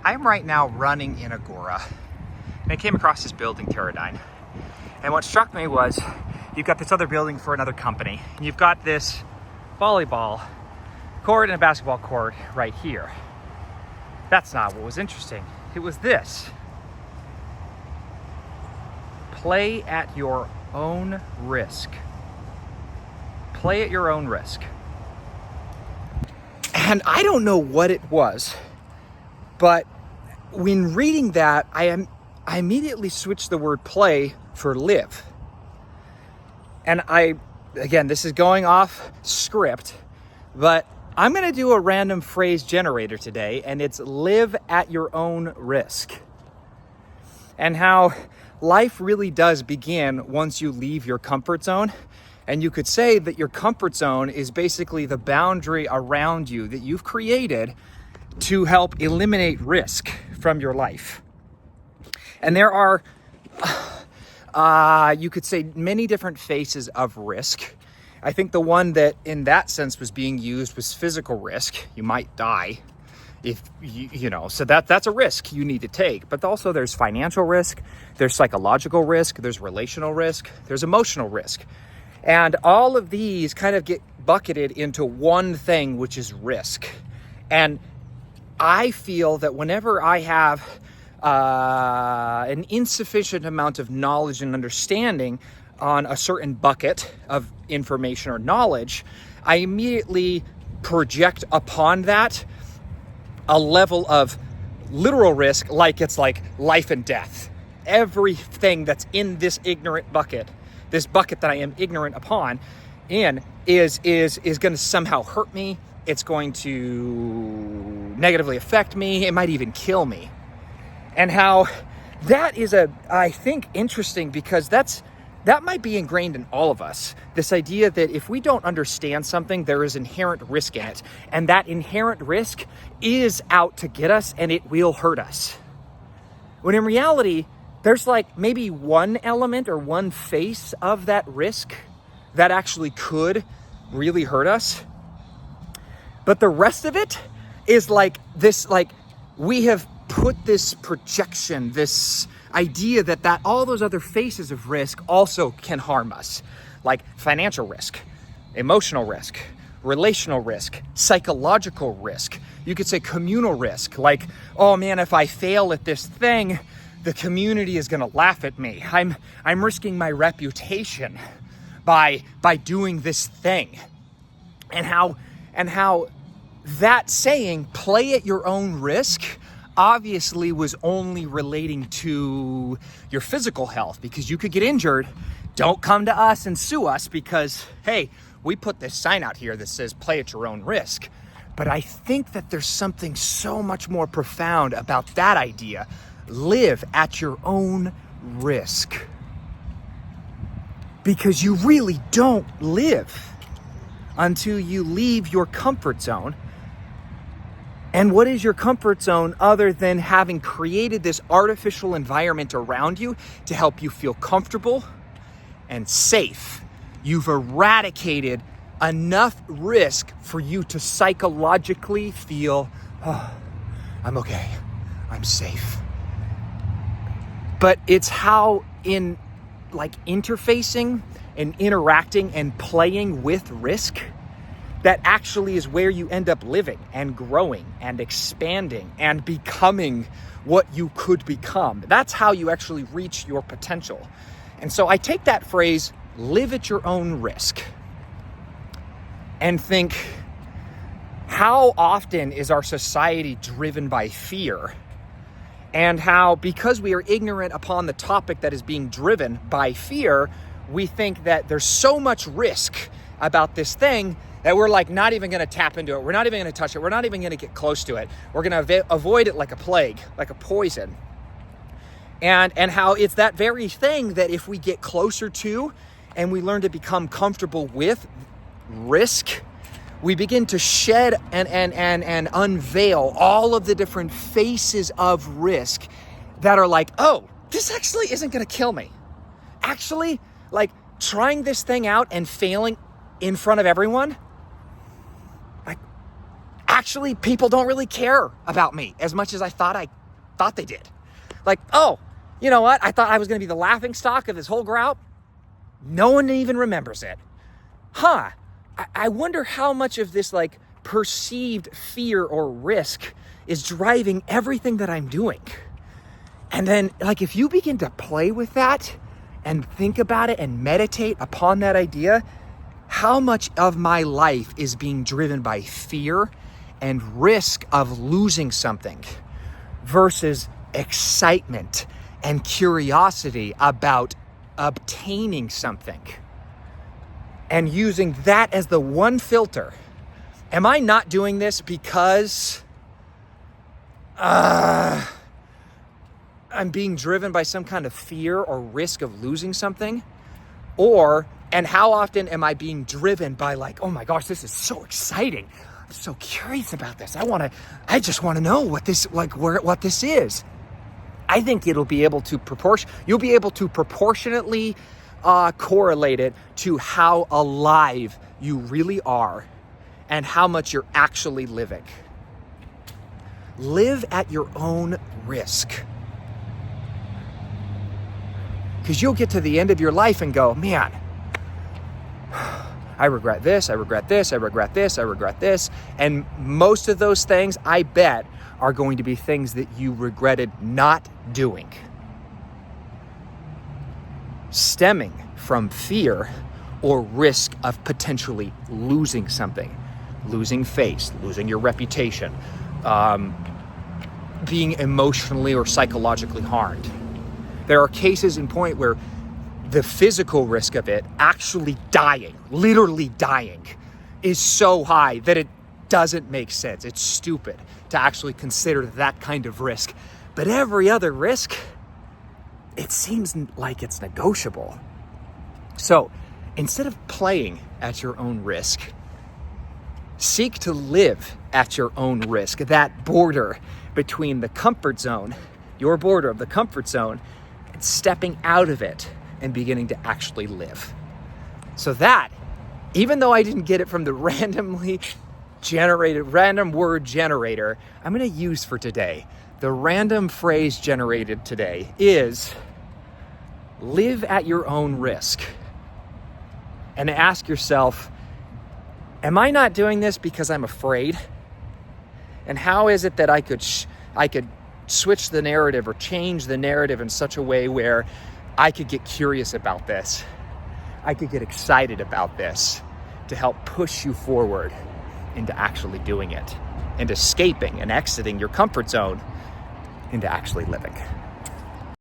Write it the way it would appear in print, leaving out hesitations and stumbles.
I'm right now running in Agora, and I came across this building, Teradyne. And what struck me was you've got this other building for another company, and you've got this volleyball court and a basketball court right here. That's not what was interesting. It was this. Play at your own risk. Play at your own risk. And I don't know what it was, but when reading that, I immediately switched the word play for live. And again, this is going off script, but I'm going to do a random phrase generator today, and it's live at your own risk. And how life really does begin once you leave your comfort zone. And you could say that your comfort zone is basically the boundary around you that you've created to help eliminate risk from your life. And there are, you could say, many different faces of risk. I think the one that in that sense was being used was physical risk. You might die if you know, so that's a risk you need to take. But also there's financial risk, there's psychological risk, there's relational risk, there's emotional risk. And all of these kind of get bucketed into one thing, which is risk. And I feel that whenever I have an insufficient amount of knowledge and understanding on a certain bucket of information or knowledge, I immediately project upon that a level of literal risk, like it's like life and death. Everything that's in this ignorant bucket, this bucket that I am ignorant upon in, is going to somehow hurt me. It's going to negatively affect me. It might even kill me. And how that is I think, interesting, because that might be ingrained in all of us. This idea that if we don't understand something, there is inherent risk in it. And that inherent risk is out to get us, and it will hurt us. When in reality, there's like maybe one element or one face of that risk that actually could really hurt us. But the rest of it is like this, like we have put this projection, this idea that all those other faces of risk also can harm us, like financial risk, emotional risk, relational risk, psychological risk. You could say communal risk, like, oh man, if I fail at this thing, the community is going to laugh at me. I'm risking my reputation by doing this thing. And how that saying, play at your own risk, obviously was only relating to your physical health, because you could get injured. Don't come to us and sue us because, hey, we put this sign out here that says play at your own risk. But I think that there's something so much more profound about that idea. Live at your own risk. Because you really don't live until you leave your comfort zone. And what is your comfort zone other than having created this artificial environment around you to help you feel comfortable and safe? You've eradicated enough risk for you to psychologically feel, oh, I'm okay, I'm safe. But it's how in like interfacing and interacting and playing with risk that actually is where you end up living and growing and expanding and becoming what you could become. That's how you actually reach your potential. And so I take that phrase, live at your own risk, and think, how often is our society driven by fear? And how, because we are ignorant upon the topic that is being driven by fear, we think that there's so much risk about this thing that we're like not even going to tap into it. We're not even going to touch it. We're not even going to get close to it. We're going to avoid it like a plague, like a poison. And how it's that very thing that if we get closer to and we learn to become comfortable with risk, we begin to shed and unveil all of the different faces of risk that are like, oh, this actually isn't going to kill me. Actually, like trying this thing out and failing in front of everyone, like actually people don't really care about me as much as I thought they did. Like, oh, you know what? I thought I was going to be the laughing stock of this whole group. No one even remembers it. I wonder how much of this like perceived fear or risk is driving everything that I'm doing. And then like, if you begin to play with that and think about it and meditate upon that idea, how much of my life is being driven by fear and risk of losing something versus excitement and curiosity about obtaining something, and using that as the one filter. Am I not doing this because I'm being driven by some kind of fear or risk of losing something? And how often am I being driven by like, oh my gosh, this is so exciting. I'm so curious about this. I just want to know what this, what this is. I think you'll be able to proportionately correlate it to how alive you really are and how much you're actually living. Live at your own risk. Because you'll get to the end of your life and go, man, I regret this, I regret this, I regret this, I regret this. And most of those things, I bet, are going to be things that you regretted not doing, stemming from fear or risk of potentially losing something, losing face, losing your reputation, being emotionally or psychologically harmed. There are cases in point where the physical risk of it, actually dying, literally dying, is so high that it doesn't make sense. It's stupid to actually consider that kind of risk. But every other risk, it seems like it's negotiable. So instead of playing at your own risk, seek to live at your own risk, that border between the comfort zone, your border of the comfort zone, and stepping out of it and beginning to actually live. So that, even though I didn't get it from the random word generator, I'm going to use for today. The random phrase generated today is live at your own risk. And ask yourself, am I not doing this because I'm afraid? And how is it that I could switch the narrative or change the narrative in such a way where I could get curious about this? I could get excited about this to help push you forward into actually doing it and escaping and exiting your comfort zone into actually living.